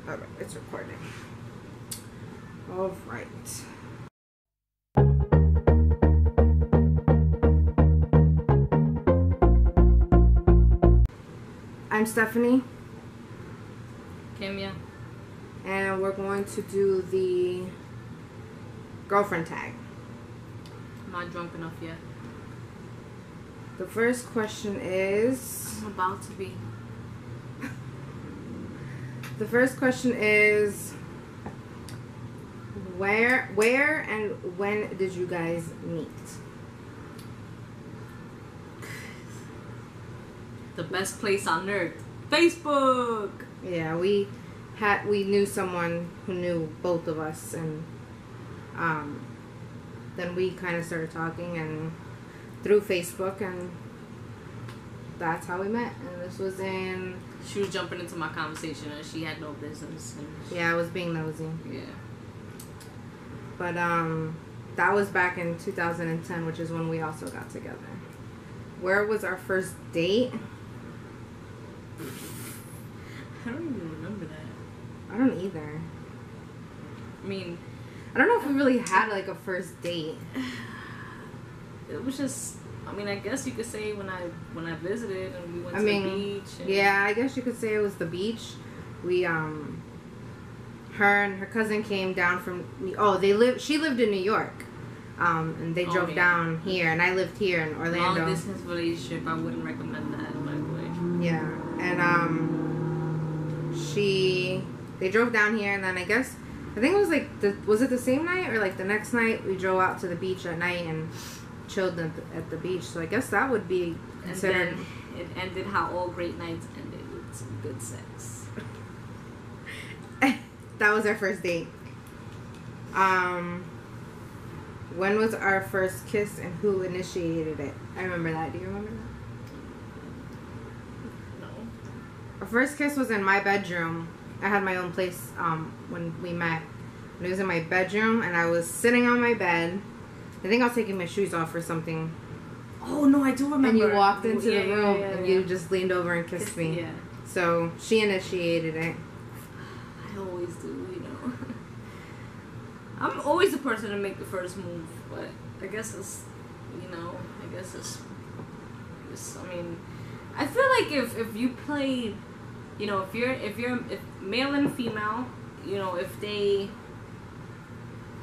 Okay, it's recording. All right. I'm Stephanie. Kimya. And we're going to do the girlfriend tag. I'm not drunk enough yet. The first question is... I'm about to be. The first question is... Where and when did you guys meet? The best place on earth. Facebook! Yeah, we knew someone who knew both of us, and then we kind of started talking and through Facebook, and that's how we met. And this was in... She was jumping into my conversation and she had no business. Yeah, I was being nosy. Yeah. But that was back in 2010, which is when we also got together. Where was our first date? I don't even remember that. I don't either. I mean... I don't know if we really had, like, a first date. It was just... I mean, I guess you could say when I visited and we went to the beach. And yeah, I guess you could say it was the beach. We, her and her cousin came down from... She lived in New York. And they drove down here, and I lived here in Orlando. Long distance relationship, I wouldn't recommend that, by the way. Yeah, and they drove down here, and then I think it was like was it the same night or like the next night we drove out to the beach at night and chilled at the beach. So I guess that would be considered. And then it ended how all great nights ended, with some good sex. That was our first date. When was our first kiss and who initiated it? I remember that. Do you remember that? No. Our first kiss was in my bedroom. I had my own place when we met. And it was in my bedroom, and I was sitting on my bed. I think I was taking my shoes off or something. Oh, no, I do remember. And you walked into the room, and you just leaned over and kissed me. Yeah. So she initiated it. I always do, you know. I'm always the person to make the first move, but I guess it's, I mean, I feel like if you played, you know, if male and female, you know, if they,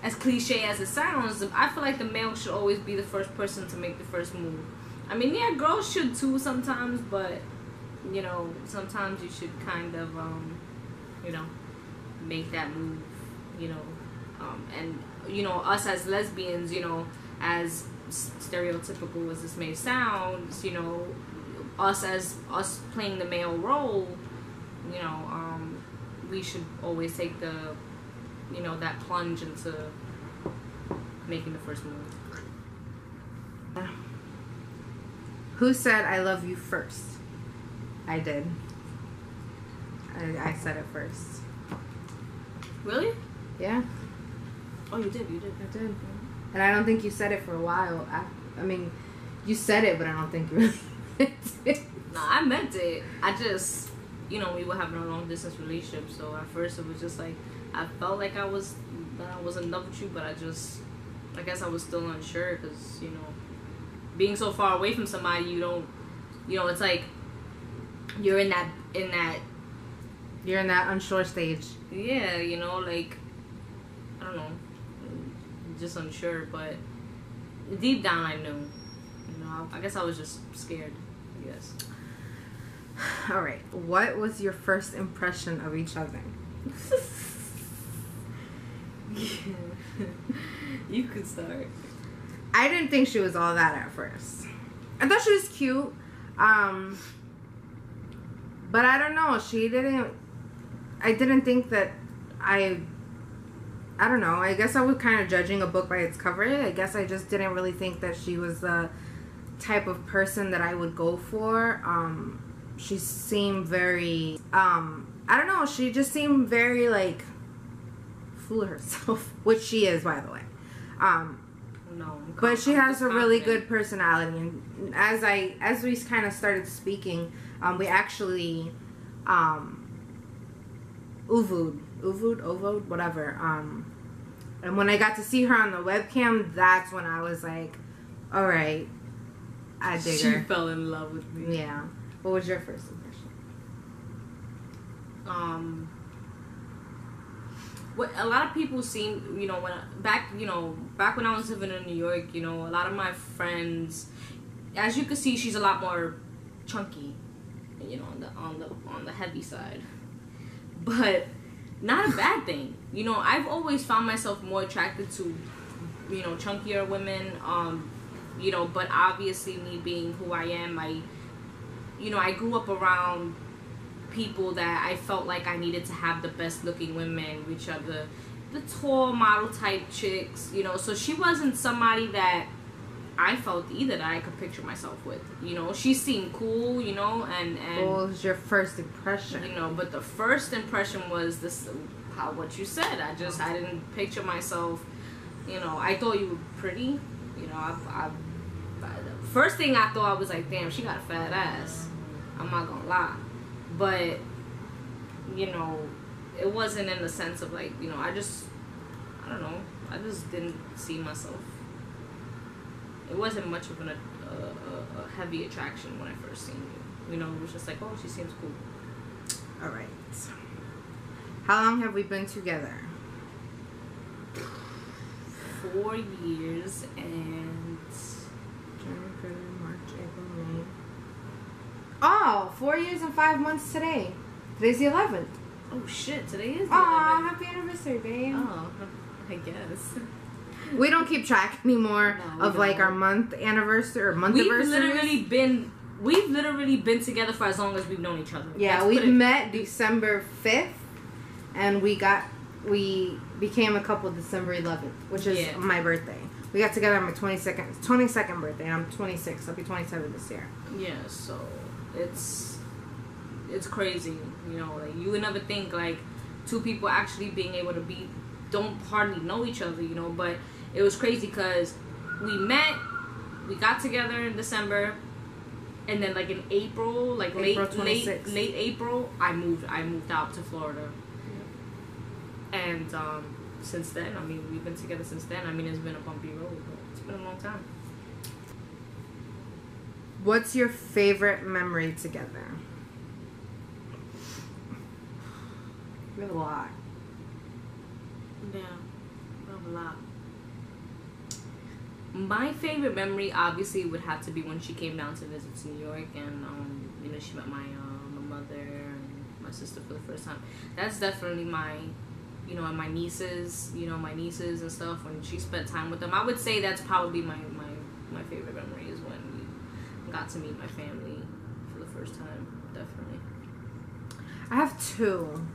as cliche as it sounds, I feel like the male should always be the first person to make the first move. I mean, yeah, girls should too sometimes, but, you know, sometimes you should kind of, you know, make that move, you know. And, you know, us as lesbians, you know, as stereotypical as this may sound, you know, us playing the male role, you know, we should always take the, you know, that plunge into making the first move. Who said I love you first? I did. I said it first. Really? Yeah. Oh, you did. I did. And I don't think you said it for a while. I mean, you said it, but I don't think you really meant it. No, I meant it. I just, you know, we were having a long distance relationship, so at first it was just like, I felt like I was in love with you, but I guess I was still unsure, because, you know, being so far away from somebody, you don't, you know, it's like, you're in that you're in that unsure stage. Yeah, you know, like, I don't know, just unsure, but deep down I knew. You know, I guess I was just scared, I guess. All right. What was your first impression of each other? You could start. I didn't think she was all that at first. I thought she was cute. But I don't know. I didn't think that I don't know. I guess I was kind of judging a book by its cover. I guess I just didn't really think that she was the type of person that I would go for. She seemed very, I don't know. She just seemed very, like, full of herself. Which she is, by the way. No. But she has a really good personality. And as we kind of started speaking, we actually, Ovud, whatever. And when I got to see her on the webcam, that's when I was like, all right, I dig her. She fell in love with me. Yeah. What was your first impression? What a lot of people seem, you know, back when I was living in New York, you know, a lot of my friends, as you can see, she's a lot more chunky, you know, on the heavy side, but not a bad thing. You know, I've always found myself more attracted to, you know, chunkier women. You know, but obviously me being who I am, I grew up around people that I felt like I needed to have the best looking women, which are the tall model type chicks, you know. So she wasn't somebody that I felt either that I could picture myself with, you know. She seemed cool, you know, and what was your first impression? You know, but the first impression was what you said. I didn't picture myself, you know. I thought you were pretty, you know. The first thing I thought, I was like, damn, she got a fat ass. I'm not gonna lie. But, you know, it wasn't in the sense of like, you know, I just didn't see myself. It wasn't much of a heavy attraction when I first seen you. You know, it was just like, oh, she seems cool. All right. How long have we been together? 4 years and... January, February, March, April, May. Oh, 4 years and 5 months today. Today's the 11th. Oh shit, today is the 11th. Aw, happy anniversary, babe. Oh, I guess. We don't keep track anymore of like our month anniversary or month anniversary. We've literally been together for as long as we've known each other. Yeah, we met December 5th and we became a couple December 11th, which is my birthday. We got together on my 22nd birthday, and I'm 26. I'll be 27 this year. Yeah, so it's crazy, you know. Like, you would never think like two people actually being able to don't hardly know each other, you know. But it was crazy because we got together in December, and then like in April, like late April, I moved out to Florida, and since then, I mean, we've been together since then. I mean, it's been a bumpy road, but it's been a long time. What's your favorite memory together? We have a lot. Yeah, we have a lot. My favorite memory, obviously, would have to be when she came down to visit to New York, and you know, she met my mother and my sister for the first time. That's definitely my, you know, and my nieces and stuff. When she spent time with them, I would say that's probably my favorite memory is when we got to meet my family for the first time. Definitely. I have two.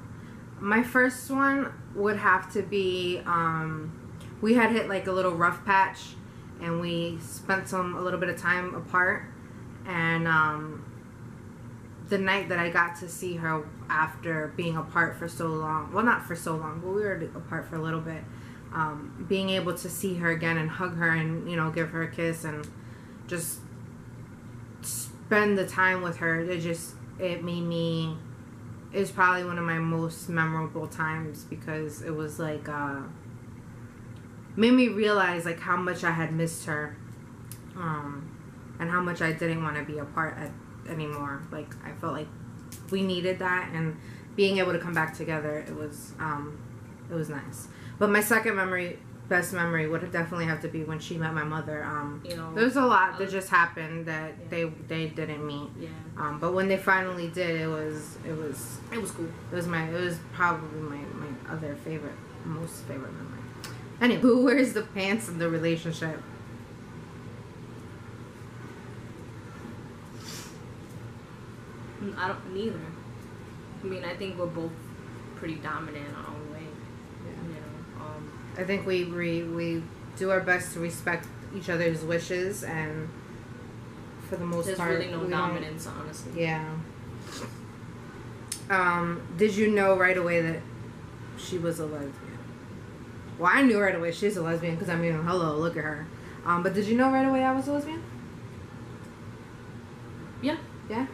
My first one would have to be we had hit like a little rough patch, and we spent a little bit of time apart, and the night that I got to see her after being apart for so long, well, not for so long, but we were apart for a little bit, being able to see her again and hug her and, you know, give her a kiss and just spend the time with her, it was probably one of my most memorable times, because it was like made me realize like how much I had missed her, and how much I didn't want to be apart anymore. Like, I felt like we needed that, and being able to come back together, it was nice. But my second best memory would definitely have to be when she met my mother. You know, there was a lot that just happened that they didn't meet. Yeah. But when they finally did, it was cool. It was probably my most favorite memory. Anyway, who wears the pants in the relationship? Neither. I mean, I think we're both pretty dominant in our own way. Yeah. You know, I think we do our best to respect each other's wishes, and for the most part, there's really no dominance, honestly. Yeah. Did you know right away that she was a lesbian? Well, I knew right away she's a lesbian, because I mean, hello, look at her. But did you know right away I was a lesbian? Yeah. Yeah?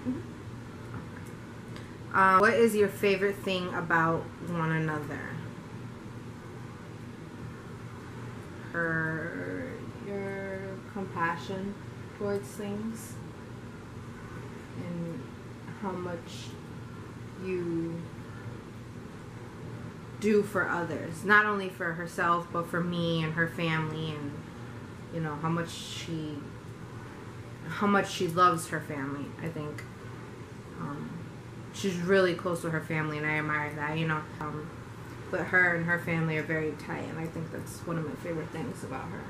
What is your favorite thing about one another? Your compassion towards things, and how much you do for others, not only for herself but for me and her family, and you know how much she loves her family. I think she's really close to her family, and I admire that, you know. But her and her family are very tight, and I think that's one of my favorite things about her.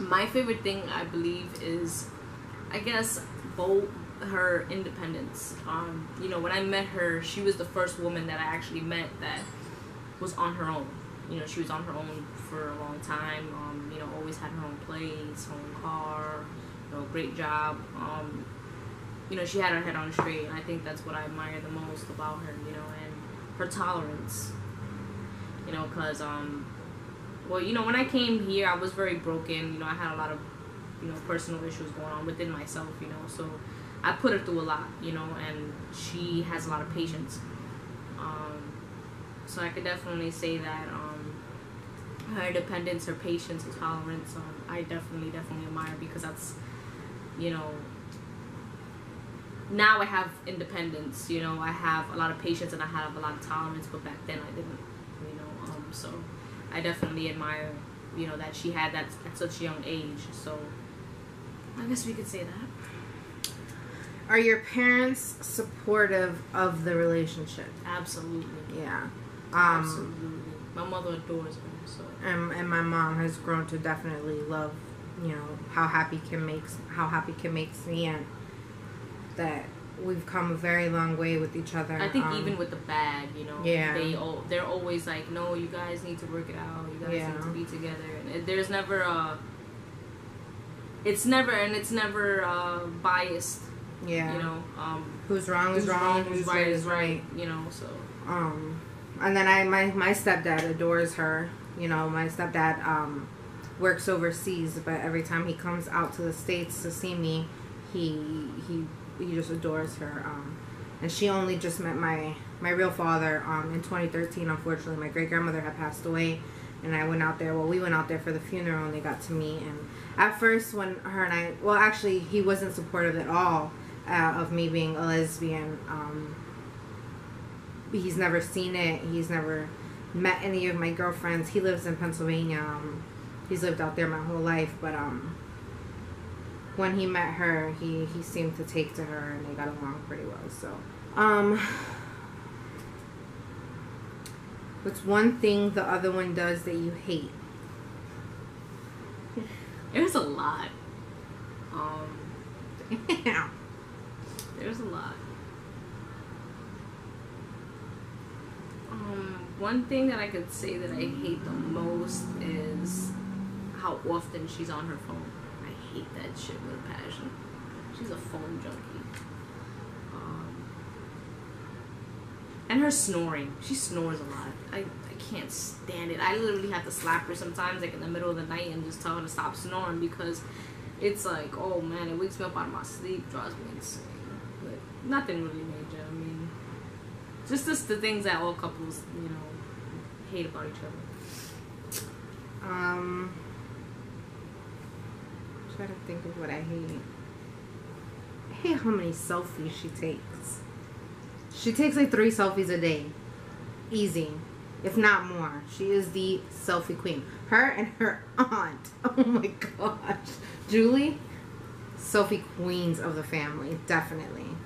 My favorite thing, I believe, is, I guess, both her independence. You know, when I met her, she was the first woman that I actually met that was on her own. You know, she was on her own for a long time. You know, always had her own place, her own car, you know, great job. You know, she had her head on straight, and I think that's what I admire the most about her, you know, and her tolerance. You know, because, well, you know, when I came here, I was very broken. You know, I had a lot of, you know, personal issues going on within myself, you know, so I put her through a lot, you know, and she has a lot of patience. So I could definitely say that her independence, her patience, her tolerance, I definitely admire, because that's, you know, now I have independence, you know, I have a lot of patience and I have a lot of tolerance, but back then I didn't, you know, so I definitely admire, you know, that she had that at such a young age, so I guess we could say that. Are your parents supportive of the relationship? Absolutely. Yeah. Absolutely. My mother adores her, so. And my mom has grown to definitely love, you know, how happy Kim makes me, and that we've come a very long way with each other. I think even with the bad, you know, yeah, they're always like, no, you guys need to work it out. You guys need to be together. And there's never it's never biased. Yeah. You know, who's wrong is wrong, who's right is right. You know, so. And then my stepdad adores her. You know, my stepdad works overseas, but every time he comes out to the States to see me, he just adores her. And she only just met my real father in 2013. Unfortunately, my great grandmother had passed away, and I went out there. Well, we went out there for the funeral, and they got to meet. And at first, when her and I, well, actually, he wasn't supportive at all of me being a lesbian. He's never seen it. He's never met any of my girlfriends. He lives in Pennsylvania. He's lived out there my whole life, but when he met her, he seemed to take to her, and they got along pretty well. So, what's one thing the other one does that you hate? There's a lot. Yeah. There's a lot. One thing that I could say that I hate the most is how often she's on her phone. I hate that shit with a passion. She's a phone junkie. And her snoring. She snores a lot. I can't stand it. I literally have to slap her sometimes, like in the middle of the night, and just tell her to stop snoring, because it's like, oh man, it wakes me up out of my sleep, drives me insane. But nothing really major. I mean, just the things that all couples, you know, hate about each other. Try to think of what I hate. I hate how many selfies she takes. She takes like 3 selfies a day. Easy. If not more. She is the selfie queen. Her and her aunt. Oh my gosh. Julie. Selfie queens of the family. Definitely.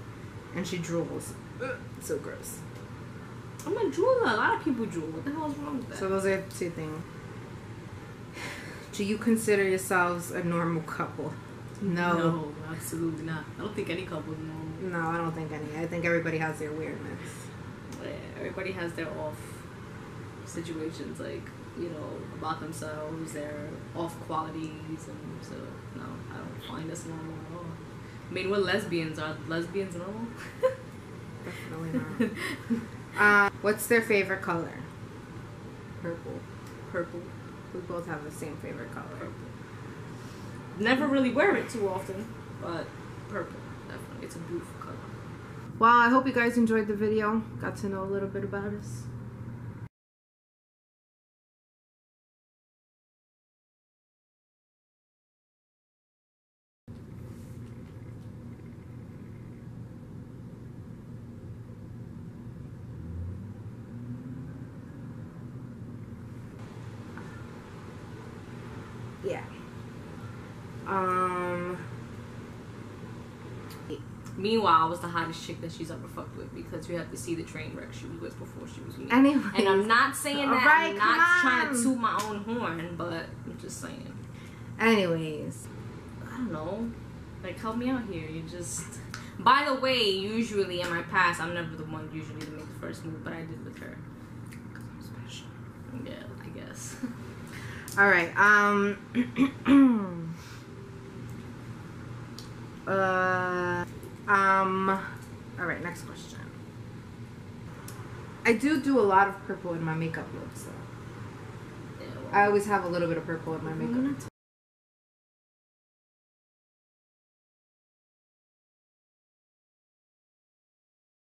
And she drools. Ugh, so gross. I'm a drooler. A lot of people drool. What the hell is wrong with that? So those are 2 things. Do you consider yourselves a normal couple? No. No, absolutely not. I don't think any couple is normal. No, I don't think any. I think everybody has their weirdness. Yeah, everybody has their off situations, like, you know, about themselves, their off qualities, and so, no, I don't find us normal at all. I mean, we're lesbians. Are lesbians normal? Definitely not. What's their favorite color? Purple. We both have the same favorite color. Purple. Never really wear it too often, but purple, definitely. It's a beautiful color. Well, I hope you guys enjoyed the video. Got to know a little bit about us. Yeah. Meanwhile, I was the hottest chick that she's ever fucked with because you have to see the train wreck she was with before she was me. Anyway. And I'm not saying that. Right, I'm not trying to toot my own horn, but I'm just saying. Anyways. I don't know. Like, help me out here. You just... By the way, usually in my past, I'm never the one usually to make the first move, but I did with her. Because I'm special. Yeah, I guess. Alright, alright, next question. I do a lot of purple in my makeup looks, so. Yeah, well, I always have a little bit of purple in my makeup. I'm gonna